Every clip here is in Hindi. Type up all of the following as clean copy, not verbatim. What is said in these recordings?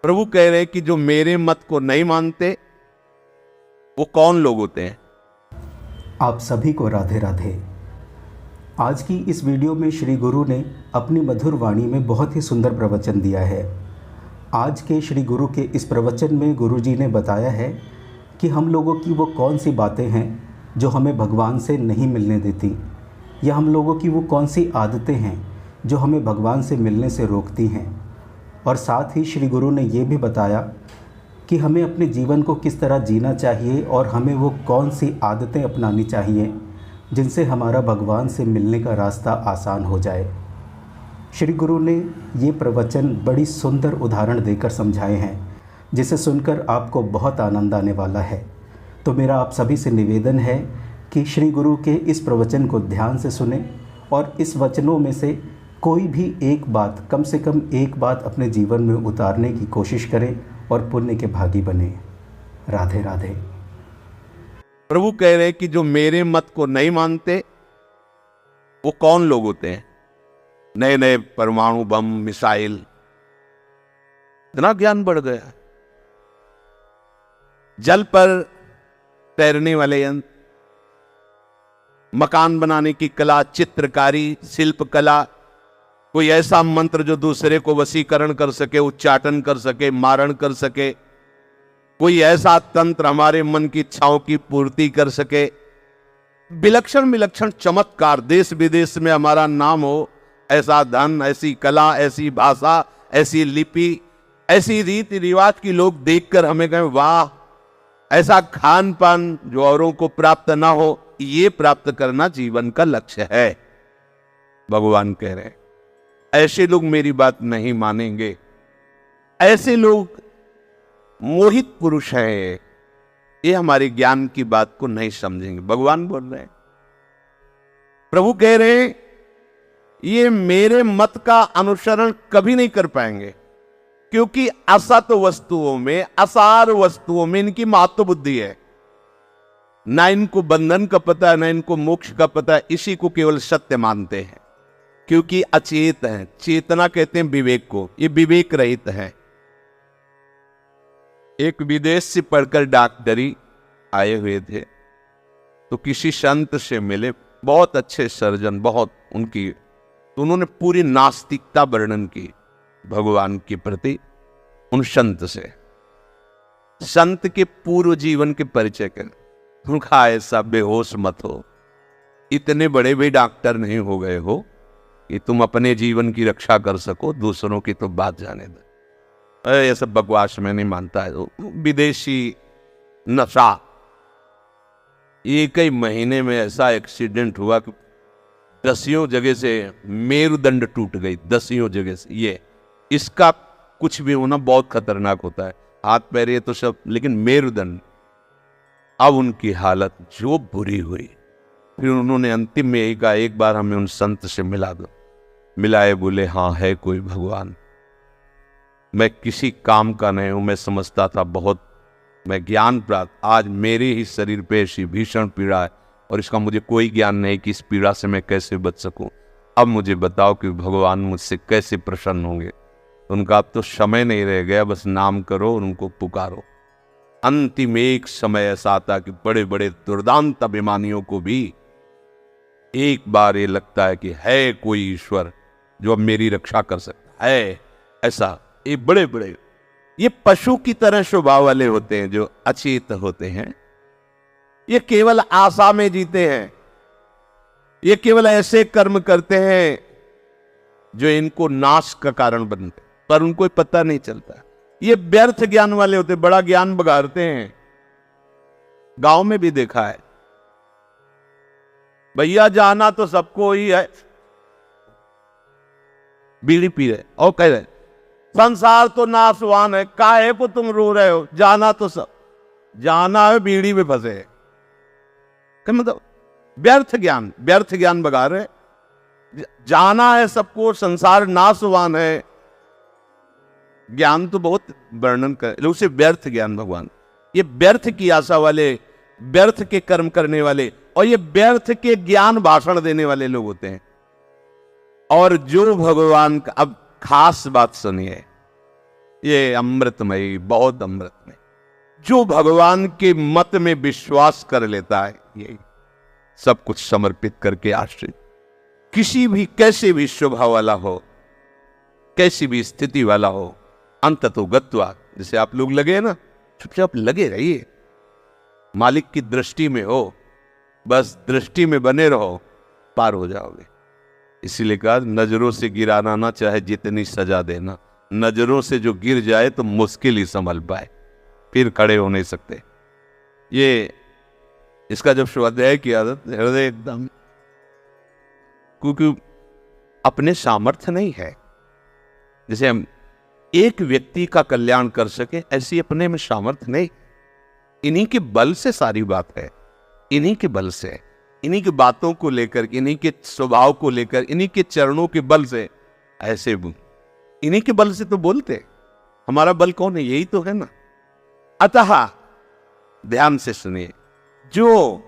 प्रभु कह रहे हैं कि जो मेरे मत को नहीं मानते वो कौन लोग होते हैं। आप सभी को राधे राधे। आज की इस वीडियो में श्री गुरु ने अपनी मधुर वाणी में बहुत ही सुंदर प्रवचन दिया है। आज के श्री गुरु के इस प्रवचन में गुरु जी ने बताया है कि हम लोगों की वो कौन सी बातें हैं जो हमें भगवान से नहीं मिलने देती, या हम लोगों की वो कौन सी आदतें हैं जो हमें भगवान से मिलने से रोकती हैं। और साथ ही श्री गुरु ने ये भी बताया कि हमें अपने जीवन को किस तरह जीना चाहिए और हमें वो कौन सी आदतें अपनानी चाहिए जिनसे हमारा भगवान से मिलने का रास्ता आसान हो जाए। श्री गुरु ने ये प्रवचन बड़ी सुंदर उदाहरण देकर समझाए हैं, जिसे सुनकर आपको बहुत आनंद आने वाला है। तो मेरा आप सभी से निवेदन है कि श्री गुरु के इस प्रवचन को ध्यान से सुने और इस वचनों में से कोई भी एक बात, कम से कम एक बात अपने जीवन में उतारने की कोशिश करें और पुण्य के भागी बने। राधे राधे। प्रभु कह रहे हैं कि जो मेरे मत को नहीं मानते वो कौन लोग होते हैं। नए नए परमाणु बम, मिसाइल, इतना ज्ञान बढ़ गया। जल पर तैरने वाले यंत्र, मकान बनाने की कला, चित्रकारी, शिल्प कला, कोई ऐसा मंत्र जो दूसरे को वशीकरण कर सके, उच्चाटन कर सके, मारण कर सके, कोई ऐसा तंत्र हमारे मन की इच्छाओं की पूर्ति कर सके। विलक्षण विलक्षण चमत्कार, देश विदेश में हमारा नाम हो, ऐसा धन, ऐसी कला, ऐसी भाषा, ऐसी लिपि, ऐसी रीति रिवाज की लोग देखकर हमें कहें वाह, ऐसा खान पान जो औरों को प्राप्त ना हो, ये प्राप्त करना जीवन का लक्ष्य है। भगवान कह रहे हैं ऐसे लोग मेरी बात नहीं मानेंगे। ऐसे लोग मोहित पुरुष हैं, ये हमारे ज्ञान की बात को नहीं समझेंगे। भगवान बोल रहे हैं, प्रभु कह रहे हैं ये मेरे मत का अनुसरण कभी नहीं कर पाएंगे, क्योंकि असत वस्तुओं में, असार वस्तुओं में इनकी महत्व बुद्धि है। ना इनको बंधन का पता है, ना इनको मोक्ष का पता है, इसी को केवल सत्य मानते हैं, क्योंकि अचेत है। चेतना कहते हैं विवेक को, ये विवेक रहित है। एक विदेश से पढ़कर डॉक्टरी आए हुए थे, तो किसी संत से मिले, बहुत अच्छे सर्जन, बहुत उनकी, तो उन्होंने पूरी नास्तिकता वर्णन की भगवान के प्रति उन संत से। संत के पूर्व जीवन के परिचय कर, उनका ऐसा बेहोश मत हो, इतने बड़े भी डॉक्टर नहीं हो गए हो कि तुम अपने जीवन की रक्षा कर सको, दूसरों की तो बात जाने दो। ये सब बकवास में नहीं मानता है। विदेशी नशा, एक ही महीने में ऐसा एक्सीडेंट हुआ कि 10 जगह से मेरुदंड टूट गई, 10 जगह से। ये इसका कुछ भी होना बहुत खतरनाक होता है, हाथ पैर ये तो सब, लेकिन मेरुदंड। अब उनकी हालत जो बुरी हुई, फिर उन्होंने अंतिम में यही कहा, एक बार हमें उन संत से मिला दो। मिलाए, बोले हाँ है कोई भगवान, मैं किसी काम का नहीं हूं, मैं समझता था बहुत, मैं ज्ञान प्राप्त, आज मेरे ही शरीर पे ऐसी भीषण पीड़ा है और इसका मुझे कोई ज्ञान नहीं कि इस पीड़ा से मैं कैसे बच सकूं। अब मुझे बताओ कि भगवान मुझसे कैसे प्रसन्न होंगे। उनका अब तो समय नहीं रह गया, बस नाम करो और उनको पुकारो। अंतिम एक समय ऐसा आता कि बड़े बड़े दुर्दांत अभिमानियों को भी एक बार ये लगता है कि है कोई ईश्वर जो अब मेरी रक्षा कर सकता है। ऐसा ये बड़े बड़े, ये पशु की तरह स्वभाव वाले होते हैं, जो अचेत होते हैं। ये केवल आशा में जीते हैं, ये केवल ऐसे कर्म करते हैं जो इनको नाश का कारण बनते, पर उनको पता नहीं चलता। ये व्यर्थ ज्ञान वाले होते, बड़ा ज्ञान बघाड़ते हैं। गांव में भी देखा है, भैया जाना तो सबको ही है, बीड़ी पी रहे और कह रहे संसार तो नाशवान है, काहे को तुम रो रहे हो, जाना तो सब, जाना है बीड़ी में फंसे। मतलब व्यर्थ ज्ञान बगा रहे। जाना है सबको, संसार नाशवान है, ज्ञान तो बहुत वर्णन कर, उसे व्यर्थ ज्ञान भगवान। ये व्यर्थ की आशा वाले, व्यर्थ के कर्म करने वाले और ये व्यर्थ के ज्ञान भाषण देने वाले लोग होते हैं। और जो भगवान का, अब खास बात सुनिए, ये अमृतमयी, बहुत अमृतमय। जो भगवान के मत में विश्वास कर लेता है, ये सब कुछ समर्पित करके आश्रित, किसी भी कैसे भी स्वभाव वाला हो, कैसी भी स्थिति वाला हो, अंततो गत्वा, जैसे आप लोग लगे ना, चुपचाप लगे रहिए, मालिक की दृष्टि में हो, बस दृष्टि में बने रहो, पार हो जाओगे। इसीलिए कहा नजरों से गिराना ना, चाहे जितनी सजा देना। नजरों से जो गिर जाए तो मुश्किल ही संभल पाए, फिर खड़े हो नहीं सकते। ये इसका जब स्वाध्याय किया था हृदय एकदम, क्योंकि अपने सामर्थ्य नहीं है। जैसे हम एक व्यक्ति का कल्याण कर सके, ऐसी अपने में सामर्थ्य नहीं। इन्हीं के बल से सारी बात है, इन्हीं के बल से, इन्हीं की बातों को लेकर, इन्हीं के स्वभाव को लेकर, इन्हीं के चरणों के बल से, ऐसे इन्हीं के बल से तो बोलते। हमारा बल कौन है? यही तो है ना। अतः ध्यान से सुनिए, जो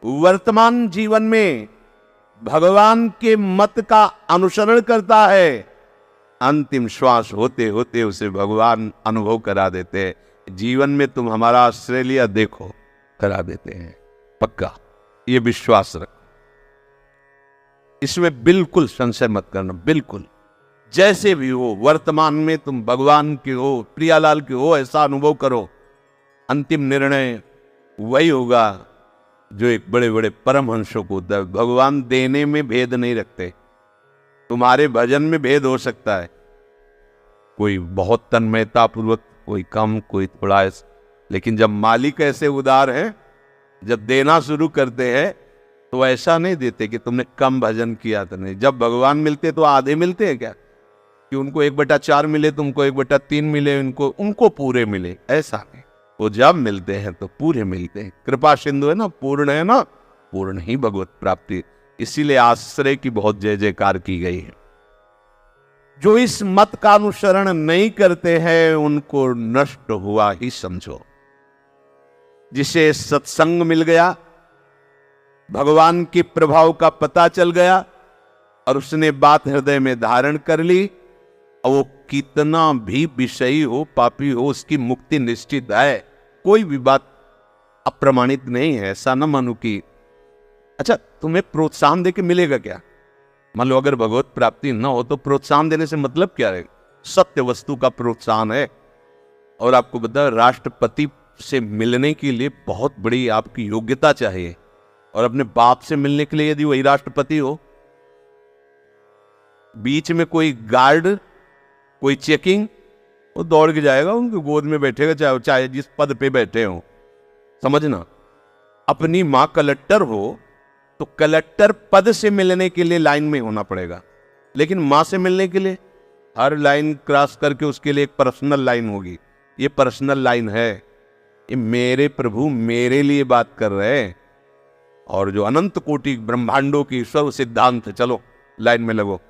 वर्तमान जीवन में भगवान के मत का अनुसरण करता है, अंतिम श्वास होते होते उसे भगवान अनुभव करा देते हैं। जीवन में तुम हमारा आश्रय लिया, देखो, करा देते हैं पक्का। ये विश्वास रखो, इसमें बिल्कुल संशय मत करना। बिल्कुल जैसे भी हो, वर्तमान में तुम भगवान के हो, प्रियालाल के हो, ऐसा अनुभव करो। अंतिम निर्णय वही होगा जो एक बड़े बड़े परमहंसों को होता है। भगवान देने में भेद नहीं रखते। तुम्हारे भजन में भेद हो सकता है, कोई बहुत तन्मयता पूर्वक, कोई कम, कोई थोड़ा, लेकिन जब मालिक ऐसे उदार है, जब देना शुरू करते हैं तो ऐसा नहीं देते कि तुमने कम भजन किया तो नहीं। जब भगवान मिलते तो आधे मिलते हैं क्या, कि उनको 1/4 मिले, तुमको 1/3 मिले, उनको पूरे मिले, ऐसा नहीं। वो जब मिलते हैं तो पूरे मिलते हैं। कृपा सिंधु है ना, पूर्ण है ना, पूर्ण ही भगवत प्राप्ति। इसीलिए आश्रय की बहुत जय जयकार की गई है। जो इस मत का अनुसरण नहीं करते हैं उनको नष्ट हुआ ही समझो। जिसे सत्संग मिल गया, भगवान के प्रभाव का पता चल गया और उसने बात हृदय में धारण कर ली, और वो कितना भी विषयी हो, पापी हो, उसकी मुक्ति निश्चित है। कोई भी बात अप्रमाणित नहीं है। ऐसा न मानो कि अच्छा तुम्हें प्रोत्साहन देके मिलेगा क्या। मान लो अगर भगवत प्राप्ति न हो तो प्रोत्साहन देने से मतलब क्या है? सत्य वस्तु का प्रोत्साहन है। और आपको बता, राष्ट्रपति से मिलने के लिए बहुत बड़ी आपकी योग्यता चाहिए, और अपने बाप से मिलने के लिए यदि वही राष्ट्रपति हो, बीच में कोई गार्ड, कोई चेकिंग, वो दौड़ के जाएगा, उनकी गोद में बैठेगा, चाहे जिस पद पे बैठे हो। समझना, अपनी मां कलेक्टर हो तो कलेक्टर पद से मिलने के लिए लाइन में होना पड़ेगा, लेकिन मां से मिलने के लिए हर लाइन क्रॉस करके उसके लिए एक पर्सनल लाइन होगी। ये पर्सनल लाइन है, ये मेरे प्रभु मेरे लिए बात कर रहे हैं। और जो अनंत कोटि ब्रह्मांडों की ईश्वर सिद्धांत है, चलो लाइन में लगो।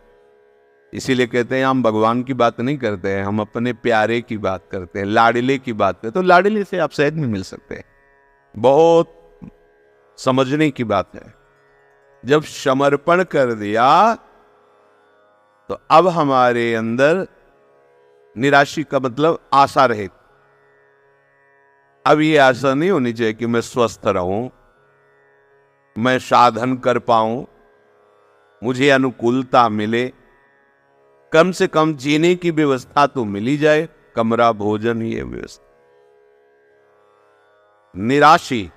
इसीलिए कहते हैं हम भगवान की बात नहीं करते हैं, हम अपने प्यारे की बात करते हैं, लाडले की बात करते हैं। तो लाडले से आप सहज में मिल सकते हैं। बहुत समझने की बात है। जब समर्पण कर दिया तो अब हमारे अंदर निराशा का मतलब आशा रहे। अब ये आशा नहीं होनी चाहिए कि मैं स्वस्थ रहूं, मैं साधन कर पाऊं, मुझे अनुकूलता मिले, कम से कम जीने की व्यवस्था तो मिली जाए, कमरा, भोजन, ये व्यवस्था। निराशी,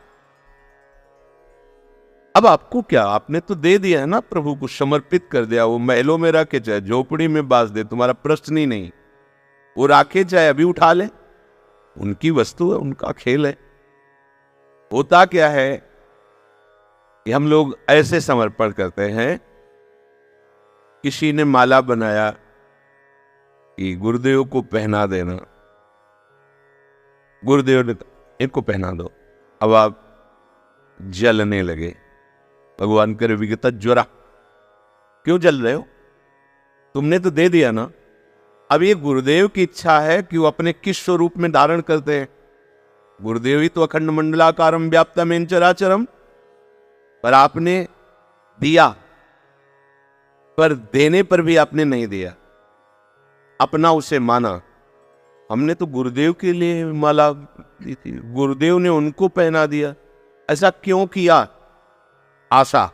अब आपको क्या, आपने तो दे दिया है ना, प्रभु को समर्पित कर दिया। वो महलों में रखे चाहे झोपड़ी में बास दे, तुम्हारा प्रश्न ही नहीं। वो राखे चाहे अभी उठा ले, उनकी वस्तु है, उनका खेल है। होता क्या है कि हम लोग ऐसे समर्पण करते हैं। किसी ने माला बनाया कि गुरुदेव को पहना देना, गुरुदेव ने इनको पहना दो। अब आप जलने लगे, भगवान करे विगत ज्वरा, क्यों जल रहे हो? तुमने तो दे दिया ना। अब ये गुरुदेव की इच्छा है कि वो अपने किस स्वरूप में धारण करते हैं। गुरुदेव ही तो अखंड मंडलाकारम व्याप्तमेन चराचरम, पर आपने दिया, पर देने पर भी आपने नहीं दिया, अपना उसे माना। हमने तो गुरुदेव के लिए माला दी थी, गुरुदेव ने उनको पहना दिया। ऐसा क्यों किया? आशा।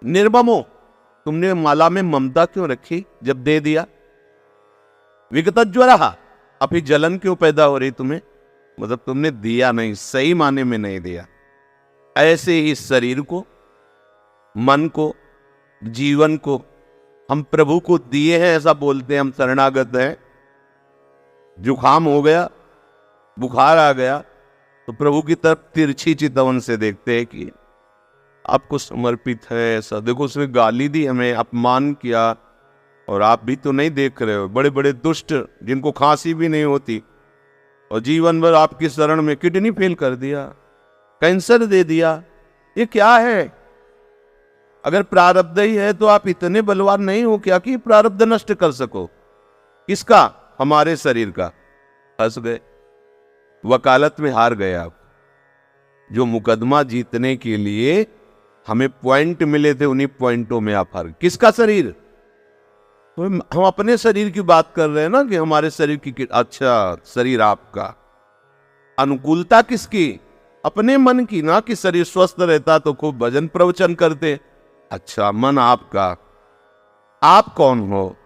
निर्ममो, तुमने माला में ममता क्यों रखी जब दे दिया? विगतज्वरः, अभी जलन क्यों पैदा हो रही तुम्हें? मतलब तुमने दिया नहीं, सही माने में नहीं दिया। ऐसे ही शरीर को, मन को, जीवन को हम प्रभु को दिए हैं, ऐसा बोलते हैं, हम शरणागत हैं। जुखाम हो गया, बुखार आ गया, तो प्रभु की तरफ तिरछी चितवन से देखते हैं कि आपको समर्पित है। ऐसा देखो, उसने गाली दी, हमें अपमान किया, और आप भी तो नहीं देख रहे हो, बड़े बड़े दुष्ट जिनको खांसी भी नहीं होती, और जीवन भर आपकी शरण में किडनी फेल कर दिया, कैंसर दे दिया। ये क्या है? अगर प्रारब्ध ही है तो आप इतने बलवान नहीं हो क्या कि प्रारब्ध नष्ट कर सको? किसका? हमारे शरीर का। फंस गए, वकालत में हार गए आप। जो मुकदमा जीतने के लिए हमें पॉइंट मिले थे, उन्हीं पॉइंटों में आप हार गए। किसका शरीर? तो हम अपने शरीर की बात कर रहे हैं ना, कि हमारे शरीर की। अच्छा, शरीर आपका। अनुकूलता किसकी? अपने मन की ना, कि शरीर स्वस्थ रहता तो खूब भजन प्रवचन करते। अच्छा, मन आपका। आप कौन हो?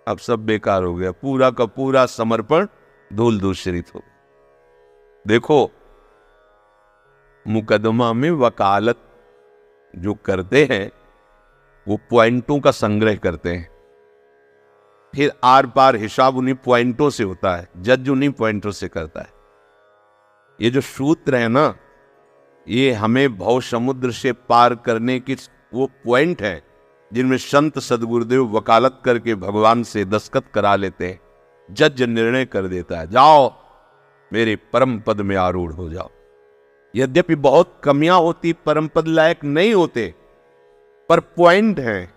अब सब बेकार हो गया, पूरा का पूरा समर्पण धूल दूषित हो। देखो, मुकदमा में वकालत जो करते हैं वो पॉइंटों का संग्रह करते हैं, फिर आर पार हिसाब उन्हीं पॉइंटों से होता है, जज उन्हीं पॉइंटों से करता है। ये जो सूत्र है ना, ये हमें भव समुद्र से पार करने की वो पॉइंट है जिनमें संत सदगुरुदेव वकालत करके भगवान से दस्तखत करा लेते हैं। जज निर्णय कर देता है, जाओ मेरे परम पद में आरूढ़ हो जाओ। यद्यपि बहुत कमियां होती, परम पद लायक नहीं होते, पर पॉइंट है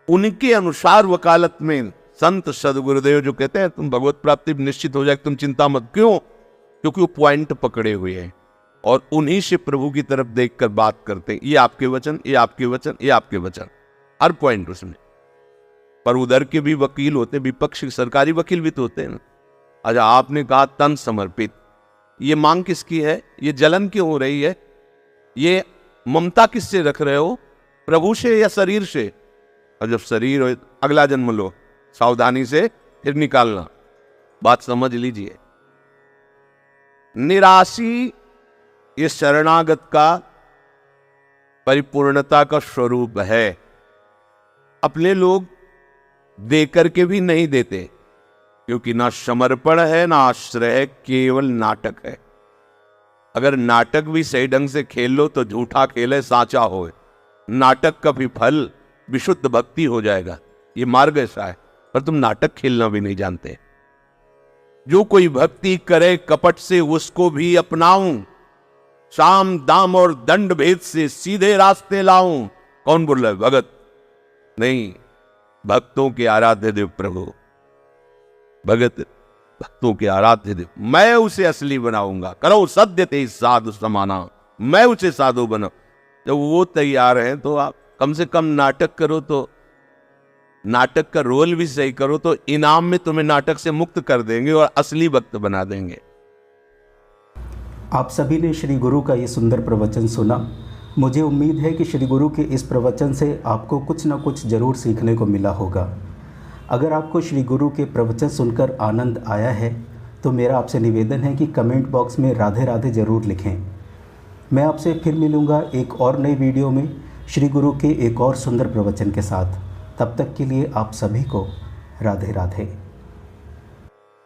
उनके अनुसार वकालत में संत सदगुरुदेव जो कहते हैं तुम भगवत प्राप्ति निश्चित हो जाए, तुम चिंता मत। क्यों? क्योंकि वो पॉइंट पकड़े हुए हैं और उन्हीं से प्रभु की तरफ देखकर बात करते हैं। ये आपके वचन, ये आपके वचन, ये आपके वचन, हर पॉइंट उसमें। पर उधर के भी वकील होते, विपक्ष सरकारी वकील भी तो होते हैं ना। अच्छा, आपने कहा तन समर्पित, ये मांग किसकी है? ये जलन क्यों हो रही है? ये ममता किससे रख रहे हो? प्रभु से या शरीर से? और जब शरीर हो, अगला जन्म लो, सावधानी से फिर निकालना। बात समझ लीजिए। निराशी ये शरणागत का परिपूर्णता का स्वरूप है। अपने लोग देकर के भी नहीं देते, क्योंकि ना समर्पण है ना आश्रय है, केवल नाटक है। अगर नाटक भी सही ढंग से खेल लो तो झूठा खेले साचा हो। नाटक का भी फल विशुद्ध भक्ति हो जाएगा। ये मार्ग ऐसा है, पर तुम नाटक खेलना भी नहीं जानते। जो कोई भक्ति करे कपट से उसको भी अपनाऊं, साम दाम और दंड भेद से सीधे रास्ते लाऊं। कौन बोल रहा है? भगत नहीं, भक्तों के आराध्य देव प्रभु। भगत भक्तों के आराध्य देव, मैं उसे असली बनाऊंगा। करो सद्य ते साधु समाना, मैं उसे साधु बनाऊं। जब वो तैयार है तो आप कम से कम नाटक करो, तो नाटक का रोल भी सही करो, तो इनाम में तुम्हें नाटक से मुक्त कर देंगे और असली भक्त बना देंगे। आप सभी ने श्री गुरु का ये सुंदर प्रवचन सुना। मुझे उम्मीद है कि श्री गुरु के इस प्रवचन से आपको कुछ न कुछ ज़रूर सीखने को मिला होगा। अगर आपको श्री गुरु के प्रवचन सुनकर आनंद आया है तो मेरा आपसे निवेदन है कि कमेंट बॉक्स में राधे राधे ज़रूर लिखें। मैं आपसे फिर मिलूँगा एक और नई वीडियो में श्री गुरु के एक और सुंदर प्रवचन के साथ। तब तक के लिए आप सभी को राधे राधे।